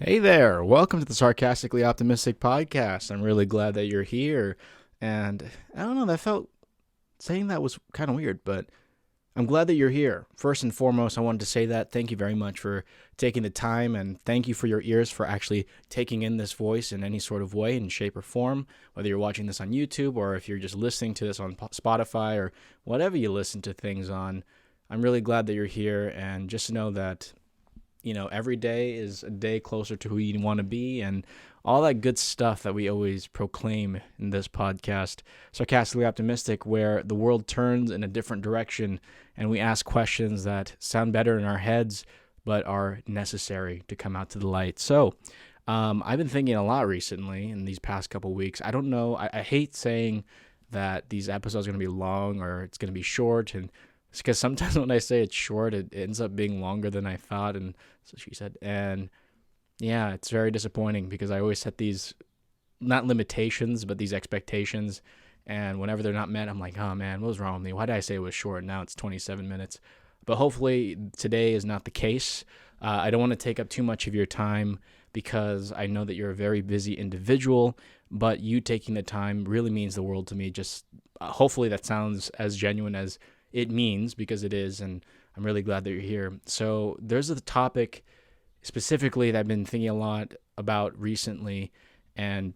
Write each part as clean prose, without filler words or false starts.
Hey there, welcome to the Sarcastically Optimistic podcast. I'm really glad that you're here. And I don't know, saying that was kind of weird, but I'm glad that you're here. First and foremost, I wanted to say that thank you very much for taking the time, and thank you for your ears for actually taking in this voice in any sort of way, in shape or form, whether you're watching this on YouTube or if you're just listening to this on Spotify or whatever you listen to things on. I'm really glad that you're here, and just know that every day is a day closer to who you want to be and all that good stuff that we always proclaim in this podcast, Sarcastically Optimistic, where the world turns in a different direction and we ask questions that sound better in our heads but are necessary to come out to the light. So, I've been thinking a lot recently in these past couple weeks. I don't know. I hate saying that these episodes are going to be long or it's going to be short, and it's because sometimes when I say it's short, it ends up being longer than I thought, and so she said. And yeah, it's very disappointing because I always set these, not limitations, but these expectations. And whenever they're not met, I'm like, oh man, what was wrong with me? Why did I say it was short? Now it's 27 minutes. But hopefully today is not the case. I don't want to take up too much of your time because I know that you're a very busy individual, but you taking the time really means the world to me. Just hopefully that sounds as genuine as it means, because it is, and I'm really glad that you're here. So there's a topic specifically that I've been thinking a lot about recently, and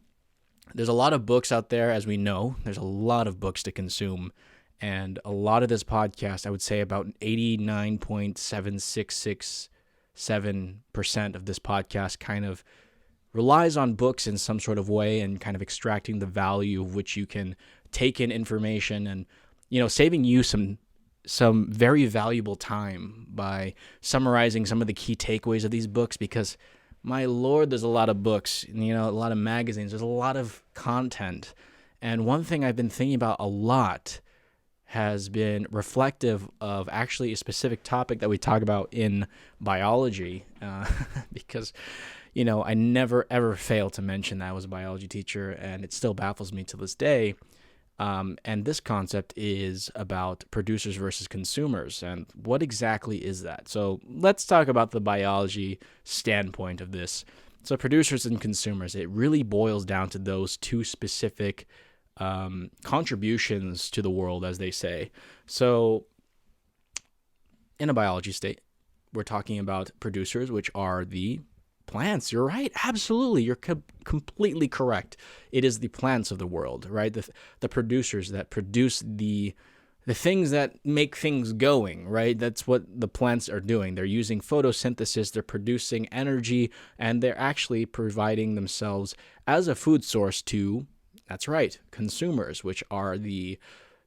there's a lot of books out there, as we know. There's a lot of books to consume, and a lot of this podcast, I would say about 89.7667% of this podcast kind of relies on books in some sort of way and kind of extracting the value of which you can take in information and saving you some very valuable time by summarizing some of the key takeaways of these books, because my Lord, there's a lot of books, a lot of magazines, there's a lot of content. And one thing I've been thinking about a lot has been reflective of actually a specific topic that we talk about in biology, because, I never, ever fail to mention that I was a biology teacher, and it still baffles me to this day. And this concept is about producers versus consumers. And what exactly is that? So let's talk about the biology standpoint of this. So producers and consumers, it really boils down to those two specific contributions to the world, as they say. So in a biology state, we're talking about producers, which are the plants. You're right. Absolutely. You're completely correct. It is the plants of the world, right? The producers that produce the things that make things going, right? That's what the plants are doing. They're using photosynthesis. They're producing energy, and they're actually providing themselves as a food source to, that's right, consumers, which are it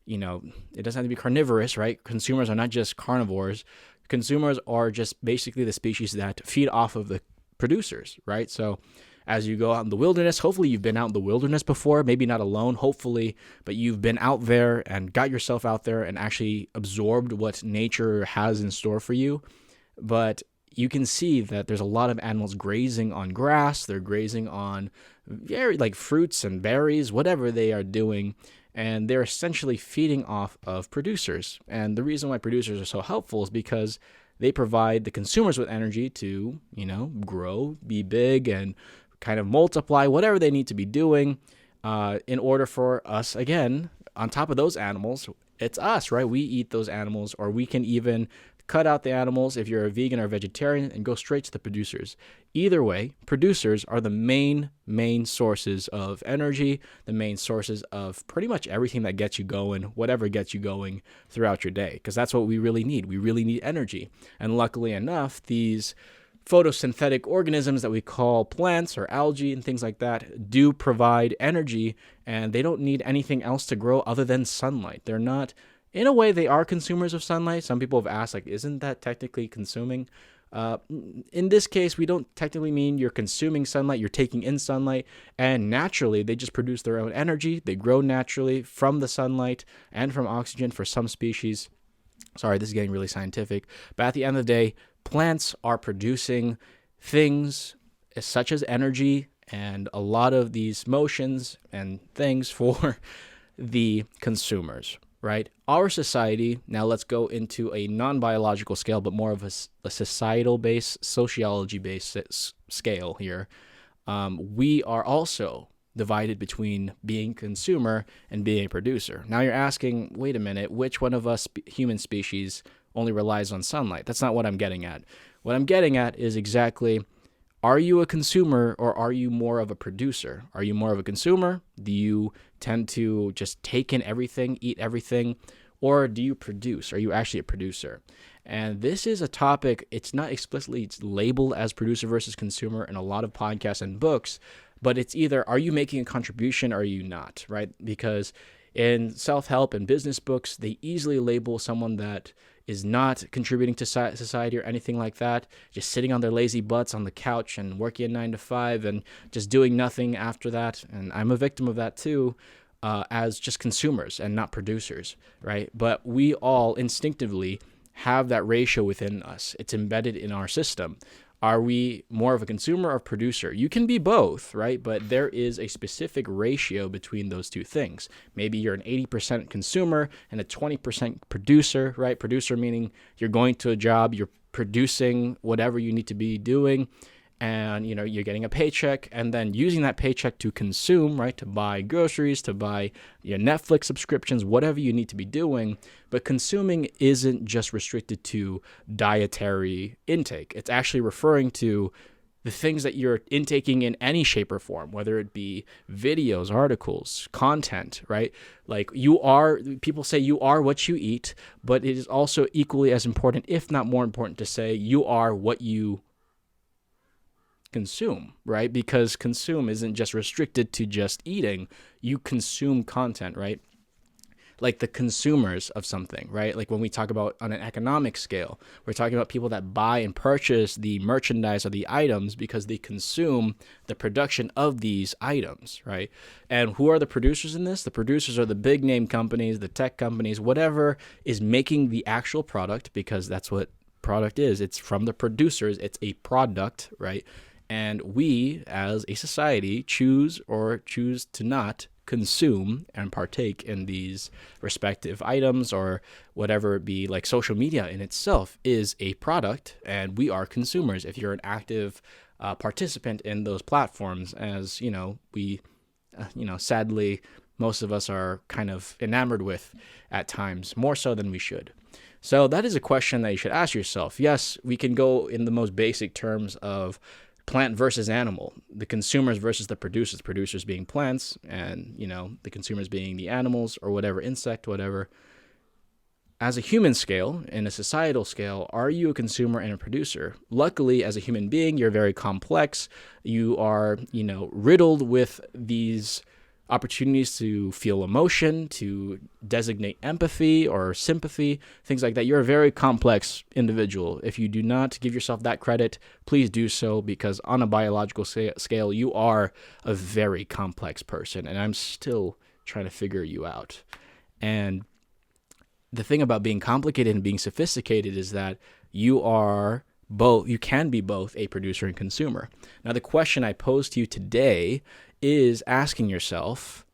doesn't have to be carnivorous, right? Consumers are not just carnivores. Consumers are just basically the species that feed off of the producers, right? So as you go out in the wilderness, hopefully you've been out in the wilderness before, maybe not alone, hopefully, but you've been out there and got yourself out there and actually absorbed what nature has in store for you. But you can see that there's a lot of animals grazing on grass. They're grazing on very like fruits and berries, whatever they are doing, and they're essentially feeding off of producers. And the reason why producers are so helpful is because they provide the consumers with energy to, grow, be big, and kind of multiply, whatever they need to be doing in order for us, again, on top of those animals, it's us, right? We eat those animals, or we can even cut out the animals if you're a vegan or vegetarian and go straight to the producers. Either way, producers are the main sources of energy, the main sources of pretty much everything that gets you going, whatever gets you going throughout your day, because that's what we really need. We really need energy. And luckily enough, these photosynthetic organisms that we call plants or algae and things like that do provide energy, and they don't need anything else to grow other than sunlight. They're not, in a way, they are consumers of sunlight. Some people have asked, isn't that technically consuming? In this case, we don't technically mean you're consuming sunlight. You're taking in sunlight, and naturally, they just produce their own energy. They grow naturally from the sunlight and from oxygen for some species. Sorry, this is getting really scientific. But at the end of the day, plants are producing things such as energy and a lot of these motions and things for the consumers, right? Our society, now let's go into a non-biological scale, but more of a societal-based, sociology-based scale here, we are also divided between being consumer and being a producer. Now you're asking, wait a minute, which one of us human species only relies on sunlight? That's not what I'm getting at. What I'm getting at is exactly, are you a consumer or are you more of a producer? Are you more of a consumer? Do you tend to just take in everything, eat everything? Or do you produce? Are you actually a producer? And this is a topic, it's not explicitly labeled as producer versus consumer in a lot of podcasts and books, but it's either, are you making a contribution or are you not, right? Because in self-help and business books, they easily label someone that is not contributing to society or anything like that, just sitting on their lazy butts on the couch and working a 9 to 5 and just doing nothing after that. And I'm a victim of that too, as just consumers and not producers, right? But we all instinctively have that ratio within us. It's embedded in our system. Are we more of a consumer or producer? You can be both, right? But there is a specific ratio between those two things. Maybe you're an 80% consumer and a 20% producer, right? Producer meaning you're going to a job, you're producing whatever you need to be doing, and you're getting a paycheck and then using that paycheck to consume, right? To buy groceries, to buy your Netflix subscriptions, whatever you need to be doing. But consuming isn't just restricted to dietary intake. It's actually referring to the things that you're intaking in any shape or form, whether it be videos, articles, content, right? Like people say you are what you eat, but it is also equally as important, if not more important, to say you are what you consume, right? Because consume isn't just restricted to just eating. You consume content, right? Like the consumers of something, right? Like when we talk about on an economic scale, we're talking about people that buy and purchase the merchandise or the items because they consume the production of these items, right? And who are the producers in this? The producers are the big name companies, the tech companies, whatever is making the actual product, because that's what product is. It's from the producers. It's a product, right? And we, as a society, choose to not consume and partake in these respective items, or whatever it be. Like social media in itself is a product, and we are consumers. If you're an active participant in those platforms, as we, sadly, most of us are kind of enamored with at times, more so than we should. So that is a question that you should ask yourself. Yes, we can go in the most basic terms of plant versus animal, the consumers versus the producers being plants, and the consumers being the animals or whatever, insect, whatever. As a human scale, in a societal scale, are you a consumer and a producer? Luckily, as a human being, you're very complex. You are, riddled with these opportunities to feel emotion, to designate empathy or sympathy, things like that. You're a very complex individual. If you do not give yourself that credit, please do so, because on a biological scale, you are a very complex person, and I'm still trying to figure you out. And the thing about being complicated and being sophisticated is that you can be both a producer and consumer. Now, the question I pose to you today is asking yourself,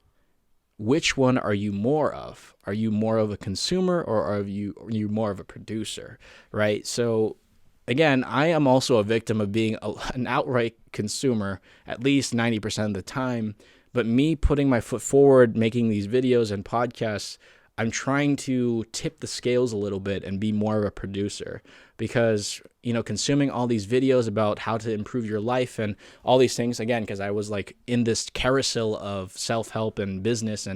which one are you more of? Are you more of a consumer, or are you more of a producer, right? So again, I am also a victim of being an outright consumer at least 90% of the time, but me putting my foot forward, making these videos and podcasts, I'm trying to tip the scales a little bit and be more of a producer, because, consuming all these videos about how to improve your life and all these things, again, because I was like in this carousel of self-help and business,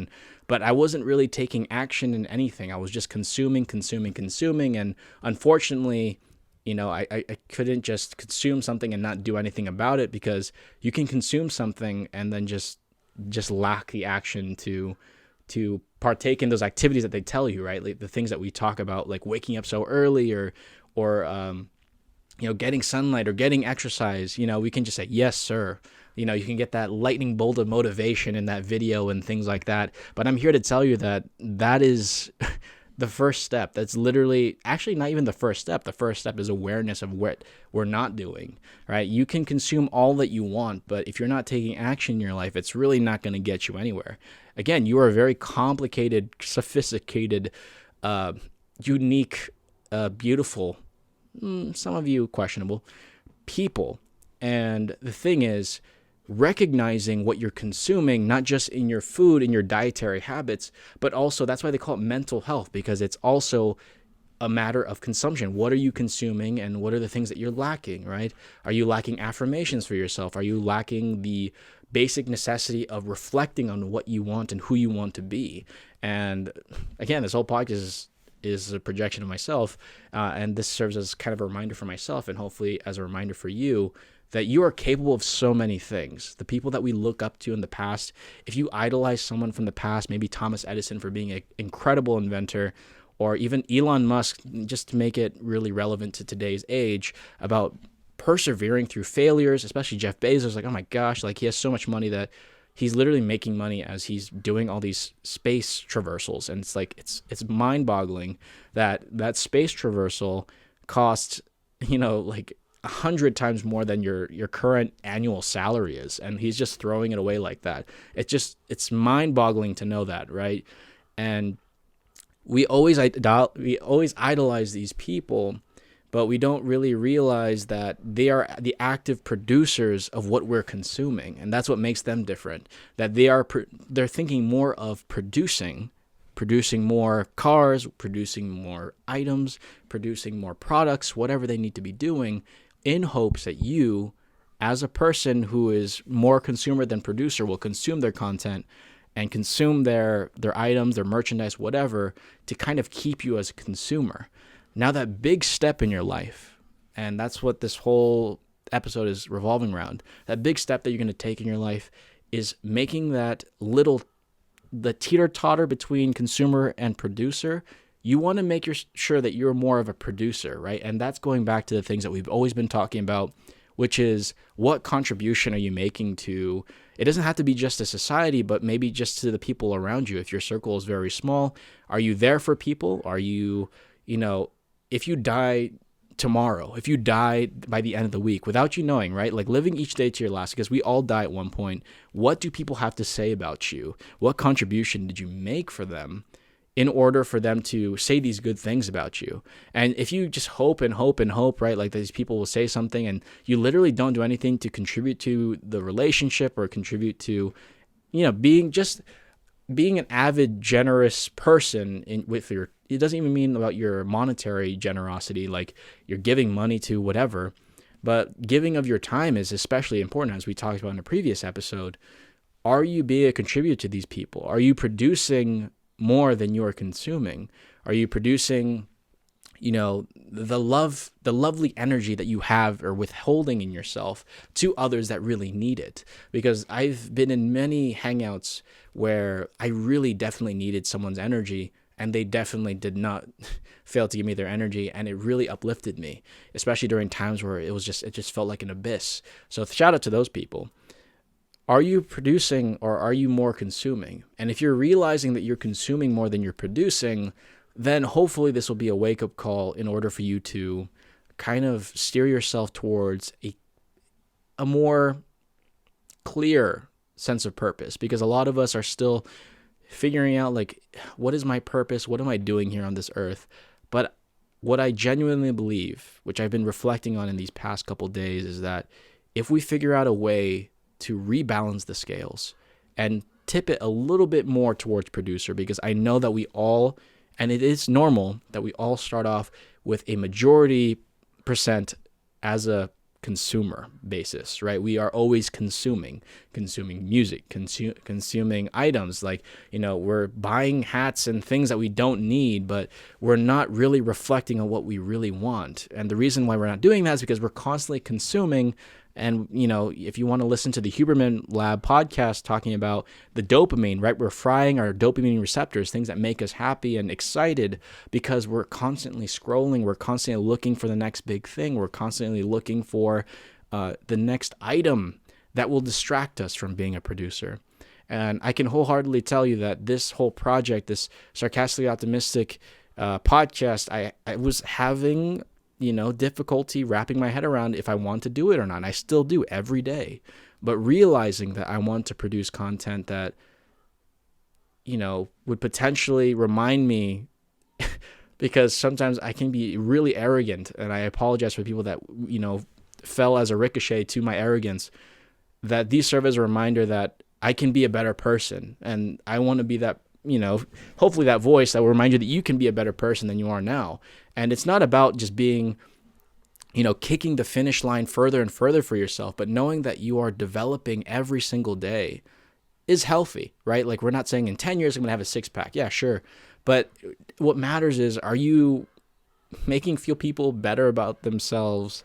but I wasn't really taking action in anything. I was just consuming. And unfortunately, I couldn't just consume something and not do anything about it, because you can consume something and then just lack the action to partake in those activities that they tell you, right? Like the things that we talk about, like waking up so early, or getting sunlight or getting exercise. We can just say, yes, sir. You can get that lightning bolt of motivation in that video and things like that. But I'm here to tell you that is the first step. That's literally, actually not even the first step. The first step is awareness of what we're not doing, right? You can consume all that you want, but if you're not taking action in your life, it's really not going to get you anywhere. Again, you are a very complicated, sophisticated, unique, beautiful, some of you questionable, people. And the thing is, recognizing what you're consuming, not just in your food, in your dietary habits, but also that's why they call it mental health, because it's also a matter of consumption. What are you consuming and what are the things that you're lacking, right? Are you lacking affirmations for yourself? Are you lacking the basic necessity of reflecting on what you want and who you want to be? And again, this whole podcast is a projection of myself, and this serves as kind of a reminder for myself and hopefully as a reminder for you that you are capable of so many things. The people that we look up to in the past, if you idolize someone from the past, maybe Thomas Edison for being an incredible inventor, or even Elon Musk, just to make it really relevant to today's age, about persevering through failures, especially Jeff Bezos. Like, oh my gosh, like he has so much money that he's literally making money as he's doing all these space traversals. And it's like, it's mind-boggling that that space traversal costs, like 100 times more than your current annual salary is. And he's just throwing it away like that. It's mind-boggling to know that, right? And we always idolize these people, but we don't really realize that they are the active producers of what we're consuming, and that's what makes them different. That they're thinking more of producing more cars, producing more items, producing more products, whatever they need to be doing, in hopes that you, as a person who is more consumer than producer, will consume their content and consume their items, their merchandise, whatever, to kind of keep you as a consumer. Now that big step in your life, and that's what this whole episode is revolving around, that big step that you're going to take in your life is making the teeter-totter between consumer and producer. You want to make sure that you're more of a producer, right? And that's going back to the things that we've always been talking about, which is what contribution are you making to, it doesn't have to be just to society, but maybe just to the people around you. If your circle is very small, are you there for people? Are you, if you die tomorrow, if you die by the end of the week without you knowing, right? Like living each day to your last, because we all die at one point. What do people have to say about you? What contribution did you make for them in order for them to say these good things about you? And if you just hope and hope and hope, right, like these people will say something and you literally don't do anything to contribute to the relationship or contribute to, being an avid, generous person it doesn't even mean about your monetary generosity, like you're giving money to whatever, but giving of your time is especially important, as we talked about in a previous episode. Are you being a contributor to these people? Are you producing more than you are consuming? Are you producing, the lovely energy that you have or withholding in yourself to others that really need it? Because I've been in many hangouts where I really definitely needed someone's energy, and they definitely did not fail to give me their energy, and it really uplifted me, especially during times where it just felt like an abyss. So shout out to those people. Are you producing or are you more consuming? And if you're realizing that you're consuming more than you're producing, then hopefully this will be a wake-up call in order for you to kind of steer yourself towards a more clear sense of purpose. Because a lot of us are still figuring out, like, what is my purpose? What am I doing here on this earth? But what I genuinely believe, which I've been reflecting on in these past couple days, is that if we figure out a way to rebalance the scales and tip it a little bit more towards producer, because I know that we all, and it is normal that we all start off with a majority percent as a consumer basis, right? We are always consuming music, consuming items, like, we're buying hats and things that we don't need, but we're not really reflecting on what we really want. And the reason why we're not doing that is because we're constantly consuming. And, if you want to listen to the Huberman Lab podcast talking about the dopamine, right? We're frying our dopamine receptors, things that make us happy and excited, because we're constantly scrolling. We're constantly looking for the next big thing. We're constantly looking for the next item that will distract us from being a producer. And I can wholeheartedly tell you that this whole project, this Sarcastically Optimistic podcast, I was having difficulty wrapping my head around if I want to do it or not. And I still do every day, but realizing that I want to produce content that, would potentially remind me, because sometimes I can be really arrogant, and I apologize for people that, fell as a ricochet to my arrogance, that these serve as a reminder that I can be a better person. And I want to be that, hopefully that voice that will remind you that you can be a better person than you are now. And it's not about just being, kicking the finish line further and further for yourself, but knowing that you are developing every single day is healthy, right? Like, we're not saying in 10 years I'm going to have a six pack. Yeah, sure. But what matters is, are you making people better about themselves,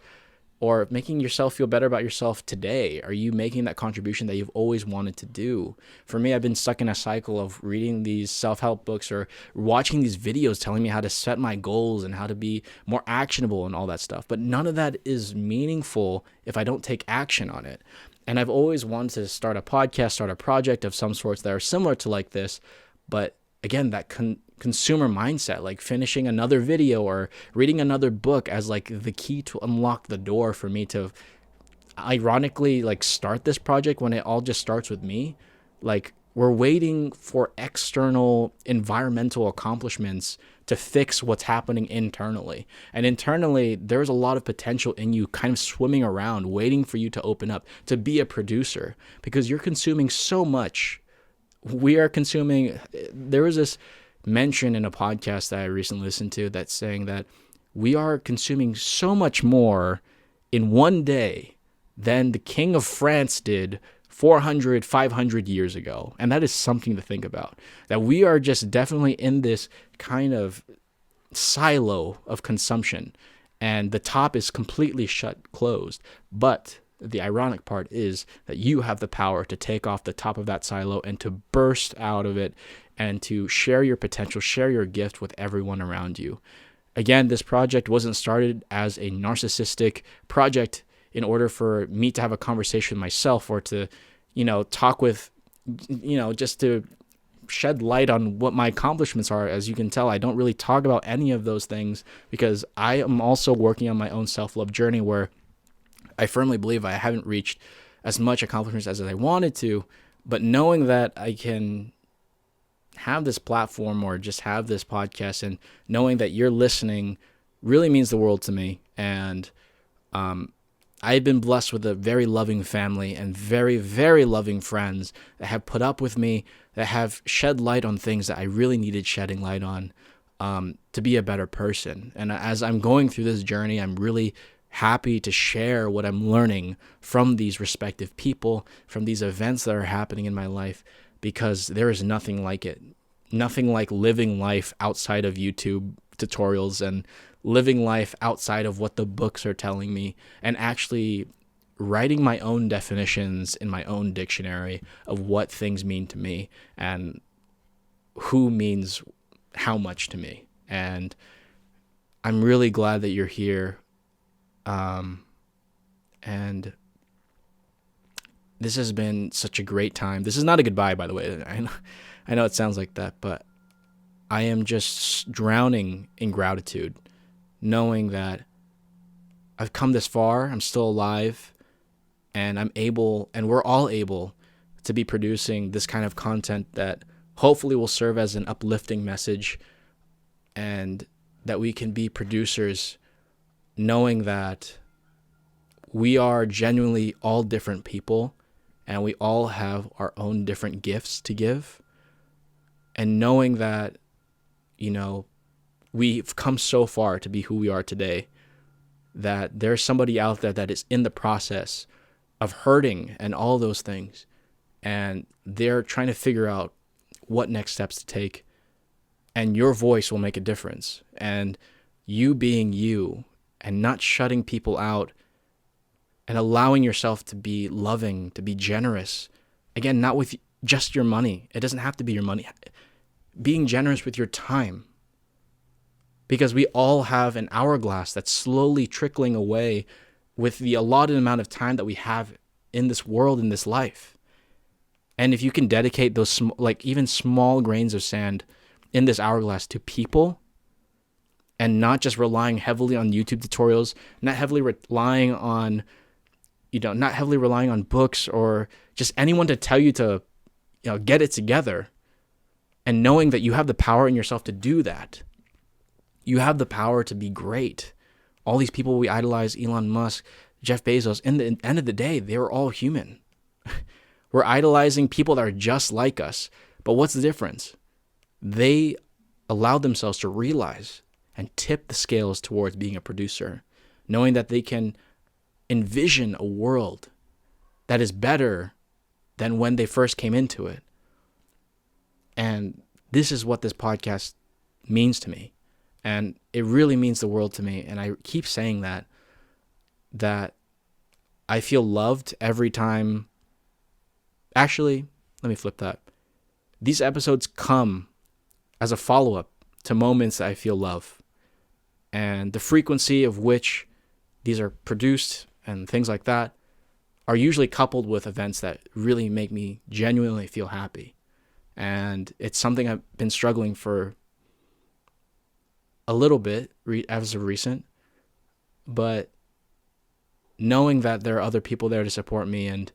or making yourself feel better about yourself today? Are you making that contribution that you've always wanted to do? For me, I've been stuck in a cycle of reading these self-help books or watching these videos telling me how to set my goals and how to be more actionable and all that stuff. But none of that is meaningful if I don't take action on it. And I've always wanted to start a podcast, start a project of some sorts that are similar to like this. But again, that consumer mindset, like finishing another video or reading another book as like the key to unlock the door for me to ironically like start this project when it all just starts with me. Like, we're waiting for external environmental accomplishments to fix what's happening internally. And internally, there's a lot of potential in you kind of swimming around, waiting for you to open up, to be a producer, because you're consuming so much. There was this mention in a podcast that I recently listened to that's saying that we are consuming so much more in one day than the King of France did 400, 500 years ago. And that is something to think about, that we are just definitely in this kind of silo of consumption, and the top is completely closed. But the ironic part is that you have the power to take off the top of that silo and to burst out of it and to share your potential, share your gift with everyone around you. Again, this project wasn't started as a narcissistic project in order for me to have a conversation with myself or to, talk with, just to shed light on what my accomplishments are. As you can tell, I don't really talk about any of those things because I am also working on my own self-love journey, where I firmly believe I haven't reached as much accomplishments as I wanted to. But knowing that I can have this platform or just have this podcast, and knowing that you're listening really means the world to me. And I've been blessed with a very loving family and very, very loving friends that have put up with me, that have shed light on things that I really needed shedding light on to be a better person. And as I'm going through this journey, I'm really happy to share what I'm learning from these respective people, from these events that are happening in my life, because there is nothing like it. Nothing like living life outside of YouTube tutorials and living life outside of what the books are telling me, and actually writing my own definitions in my own dictionary of what things mean to me and who means how much to me. And I'm really glad that you're here. And this has been such a great time. This is not a goodbye, by the way. I know it sounds like that, but I am just drowning in gratitude, knowing that I've come this far, I'm still alive, and I'm able, and we're all able to be producing this kind of content that hopefully will serve as an uplifting message, and that we can be producers knowing that we are genuinely all different people and we all have our own different gifts to give. And knowing that, we've come so far to be who we are today, that there's somebody out there that is in the process of hurting and all those things, and they're trying to figure out what next steps to take, and your voice will make a difference. And you being you and not shutting people out and allowing yourself to be loving, to be generous, again, not with just your money. It doesn't have to be your money. Being generous with your time, because we all have an hourglass that's slowly trickling away with the allotted amount of time that we have in this world, in this life. And if you can dedicate those even small grains of sand in this hourglass to people, and not just relying heavily on YouTube tutorials, not heavily relying on books or just anyone to tell you to, get it together, and knowing that you have the power in yourself to do that. You have the power to be great. All these people we idolize, Elon Musk, Jeff Bezos, in the end of the day, they were all human. We're idolizing people that are just like us. But what's the difference? They allowed themselves to realize and tip the scales towards being a producer, knowing that they can envision a world that is better than when they first came into it. And this is what this podcast means to me. And it really means the world to me. And I keep saying that I feel loved every time. Actually, let me flip that. These episodes come as a follow-up to moments that I feel love. And the frequency of which these are produced and things like that are usually coupled with events that really make me genuinely feel happy. And it's something I've been struggling for a little bit as of recent. But knowing that there are other people there to support me and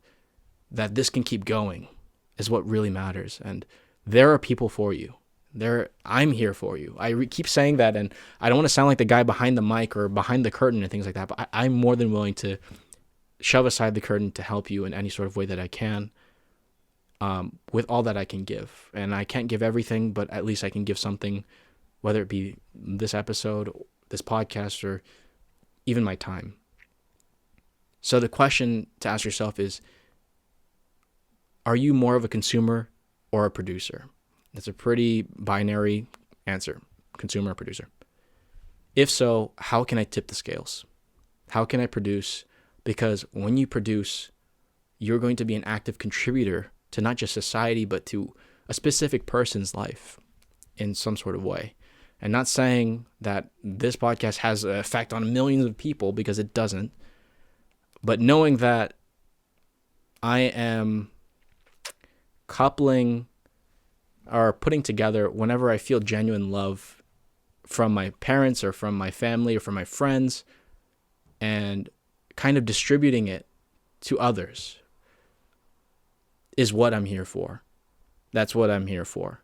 that this can keep going is what really matters. And there are people for you. I'm here for you. I keep saying that, and I don't want to sound like the guy behind the mic or behind the curtain and things like that, but I'm more than willing to shove aside the curtain to help you in any sort of way that I can, with all that I can give. And I can't give everything, but at least I can give something, whether it be this episode, this podcast, or even my time. So the question to ask yourself is, are you more of a consumer or a producer? That's a pretty binary answer, consumer or producer. If so, how can I tip the scales? How can I produce? Because when you produce, you're going to be an active contributor to not just society, but to a specific person's life in some sort of way. And not saying that this podcast has an effect on millions of people, because it doesn't. But knowing that I am coupling or putting together whenever I feel genuine love from my parents or from my family or from my friends, and kind of distributing it to others is what I'm here for. That's what I'm here for.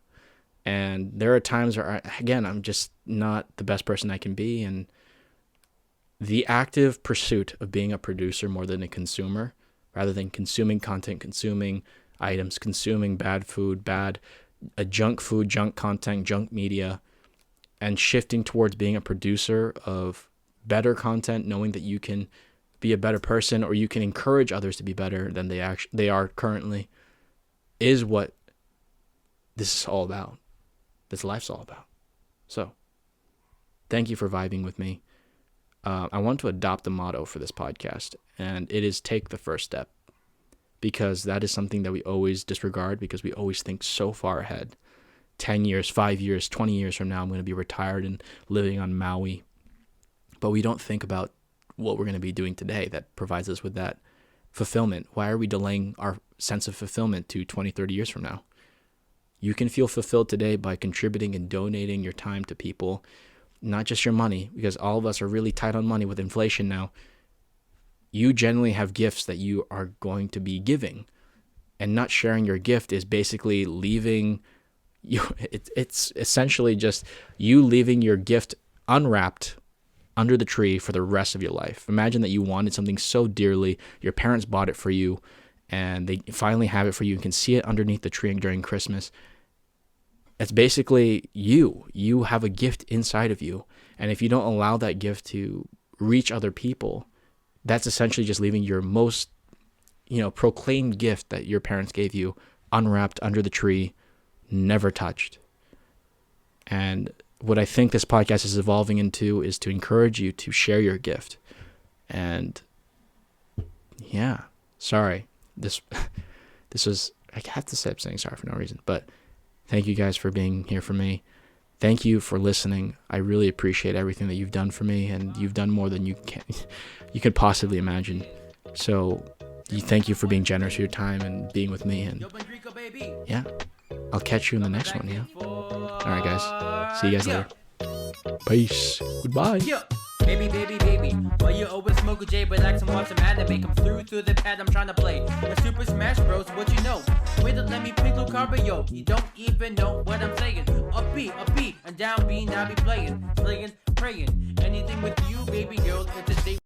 And there are times where, I'm just not the best person I can be. And the active pursuit of being a producer more than a consumer, rather than consuming content, consuming items, consuming bad food, junk food, junk content, junk media, and shifting towards being a producer of better content, knowing that you can be a better person, or you can encourage others to be better than they are currently, is what this is all about. This life's all about. So, thank you for vibing with me. I want to adopt the motto for this podcast, and it is take the first step, because that is something that we always disregard, because we always think so far ahead. 10 years, 5 years, 20 years from now, I'm going to be retired and living on Maui. But we don't think about what we're going to be doing today that provides us with that fulfillment. Why are we delaying our sense of fulfillment to 20, 30 years from now? You can feel fulfilled today by contributing and donating your time to people, not just your money, because all of us are really tight on money with inflation now. You generally have gifts that you are going to be giving, and not sharing your gift is basically leaving you. It's essentially just you leaving your gift unwrapped under the tree for the rest of your life. Imagine that you wanted something so dearly, your parents bought it for you, and they finally have it for you. You can see it underneath the tree during Christmas. It's basically you. You have a gift inside of you, and if you don't allow that gift to reach other people, that's essentially just leaving your most, proclaimed gift that your parents gave you unwrapped under the tree, never touched. And what I think this podcast is evolving into is to encourage you to share your gift. And yeah, sorry. This was, I have to stop saying sorry for no reason, but thank you guys for being here for me. Thank you for listening. I really appreciate everything that you've done for me, and you've done more than you could possibly imagine. So thank you for being generous with your time and being with me. And yeah, I'll catch you in the next one. Yeah. All right, guys. See you guys later. Peace. Goodbye. Baby, why you always smoke a J, relax and watch some anime, come through the pad I'm trying to play. The Super Smash Bros, what you know? Wait to let me pick Lucario, yo. You don't even know what I'm saying. Up B, and down B, now be playing, praying. Anything with you, baby girl, it's a day